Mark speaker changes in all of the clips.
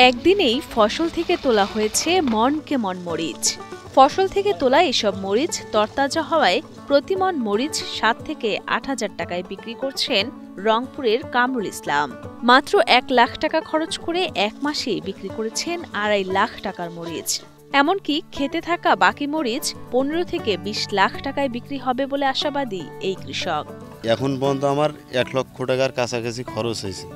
Speaker 1: একদিনেই ফসল থেকে তোলা হয়েছে মনকে মন মরিচ। ফসল থেকে তোলা এসব মরিচ তরতাজা হওয়ায় প্রতি মন মরিচ ৭ থেকে ৮,০০০ টাকায় বিক্রি করছেন রংপুরের কামরুল ইসলাম। মাত্র ১ লাখ টাকা খরচ করে এক মাসে বিক্রি করেছেন ২.৫ লাখ টাকার মরিচ। এমনকি খেতে থাকা বাকি মরিচ ১৫ থেকে ২০ লাখ টাকায় বিক্রি হবে বলে আশাবাদী এই কৃষক।
Speaker 2: এখন পর্যন্ত আমার ১ লক্ষ টাকার কাছাকাছি খরচ হয়েছে,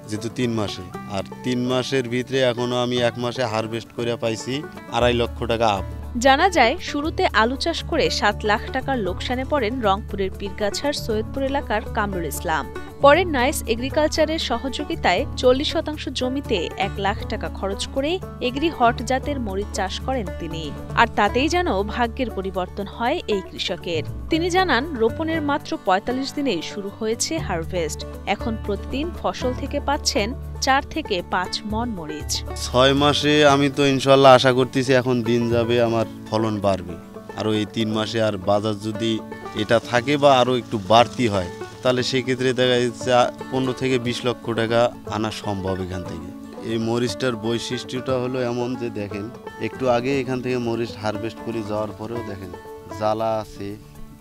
Speaker 2: যেহেতু ৩ মাসে। আর ৩ মাসের ভিতরে এখনো আমি এক মাসে হারভেস্ট করে পাইছি ২.৫ লক্ষ টাকা আপ।
Speaker 1: জানা যায়, শুরুতে আলু চাষ করে ৭ লাখ টাকার লোকসানে পড়েন রংপুরের পীরগাছার সৈয়দপুর এলাকার কামরুল ইসলাম। পরে নাইস এগ্রিকালচারের সহযোগিতায় ৪০% জমিতে ১ লাখ টাকা খরচ করে এগ্রি হট জাতের মরিচ চাষ করেন তিনি। আর তাতেই যেন ভাগ্যের পরিবর্তন হয় এই কৃষকের। তিনি জানান, রোপণের মাত্র ৪৫ দিনেই শুরু হয়েছে হারভেস্ট। এখন প্রতিদিন ফসল থেকে পাচ্ছেন ৪ থেকে ৫ মন মরিচ।
Speaker 2: ৬ মাসে আমি তো ইনশাল্লাহ আশা করতেছি এখন দিন যাবে আমার ফলন বাড়বে। আরও এই ৩ মাসে আর বাজার যদি এটা থাকে বা আরও একটু বাড়তি হয়, তাহলে সেক্ষেত্রে দেখা যাচ্ছে ১৫ থেকে ২০ লক্ষ টাকা আনা সম্ভব এখান থেকে। এই মরিচটার বৈশিষ্ট্যটা হলো এমন যে দেখেন, একটু আগে এখান থেকে মরিচ হারভেস্ট করে যাওয়ার পরেও দেখেন জ্বালা আছে,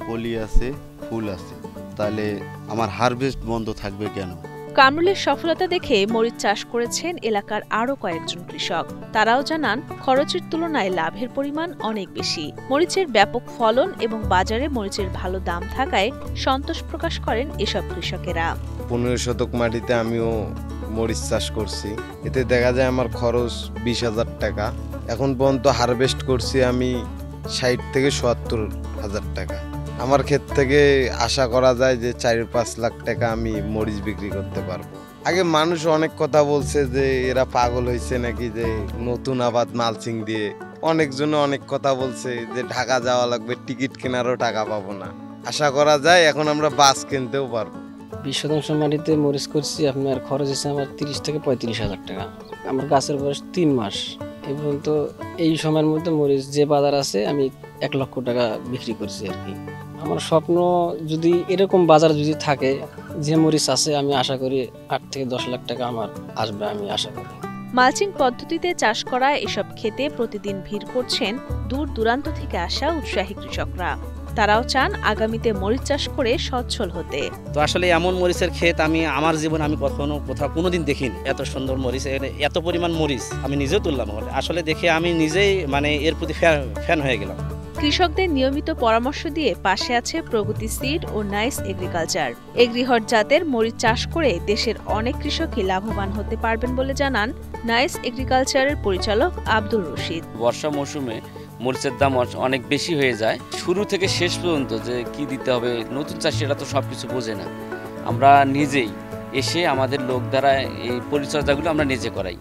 Speaker 2: কলি আছে, ফুল আছে, তাহলে আমার হারভেস্ট বন্ধ থাকবে কেন?
Speaker 1: কামরুলের সফলতা দেখে মরিচ চাষ করেছেন এলাকার আরও কয়েকজন কৃষক। তারাও জানান, খরচের তুলনায় লাভের পরিমাণ অনেক বেশি। মরিচের ব্যাপক ফলন এবং বাজারে মরিচের ভালো দাম থাকায় সন্তোষ প্রকাশ করেন এসব কৃষকেরা।
Speaker 3: ১৫ শতক মাটিতে আমিও মরিচ চাষ করছি। এতে দেখা যায় আমার খরচ ২০,০০০ টাকা। এখন পর্যন্ত হারভেস্ট করছি আমি ৬০ থেকে ৭০,০০০ টাকা। আমার ক্ষেত থেকে আশা করা যায় যে ৪-৫ লাখ টাকা আমি মরিচ বিক্রি করতে পারবো। আগে মানুষ অনেক কথা বলছে যে এরা পাগল হয়েছে নাকি, যে নতুন আবাদ মালচিং দিয়ে। অনেকজনে অনেক কথা বলছে যে ঢাকা যাওয়া লাগবে, টিকিট কেনারও টাকা পাবো না। আশা করা যায় এখন আমরা বাস কিনতেও পারবো।
Speaker 4: ২০% মাটিতে মরিচ করছি, আপনার খরচ হচ্ছে আমার ৩০ থেকে ৩৫,০০০ টাকা। আমার গাছের বয়স ৩ মাস। এই পর্যন্ত এই সময়ের মধ্যে মরিচ যে বাজার আছে আমি ১ লক্ষ টাকা বিক্রি করছি আর কি। আমার স্বপ্ন, যদি এরকম বাজার যদি থাকে, যে মরিচ আছে, আমি আশা করি ৮ থেকে ১০ লাখ টাকা আমার আসবে, আমি আশা করি।
Speaker 1: মালচিং পদ্ধতিতে চাষ করা এসব ক্ষেতে প্রতিদিন ভিড় করছেন দূর দূরান্ত থেকে আসা উৎসাহী কৃষকরা। তারাও চান আগামীতে মরিচ চাষ করে সচ্ছল হতে।
Speaker 5: তো আসলে এমন মরিচের ক্ষেত আমি আমার জীবনে আমি কোথাও কোনোদিন দেখিনি। এত সুন্দর মরিচ, এত পরিমাণ মরিচ আমি নিজেও তুললাম। আসলে দেখে আমি নিজেই এর প্রতি ফ্যান হয়ে গেলাম।
Speaker 1: কৃষকদের নিয়মিত পরামর্শ দিয়ে পাশে আছে প্রগতি সিড ও নাইস এগ্রিকালচার। এগ্রিহট জাতের মরিচ চাষ করে দেশের অনেক কৃষকই লাভবান হতে পারবেন বলে জানান নাইস এগ্রিকালচারের পরিচালক আব্দুল রশিদ।
Speaker 6: বর্ষা মৌসুমে মরিচের দাম অনেক বেশি হয়ে যায়। শুরু থেকে শেষ পর্যন্ত যে কি দিতে হবে, নতুন চাষিরা তো সবকিছু বোঝে না। আমরা নিজেই এসে আমাদের লোক দ্বারা এই পরিচর্যাগুলো আমরা নিজে করাই।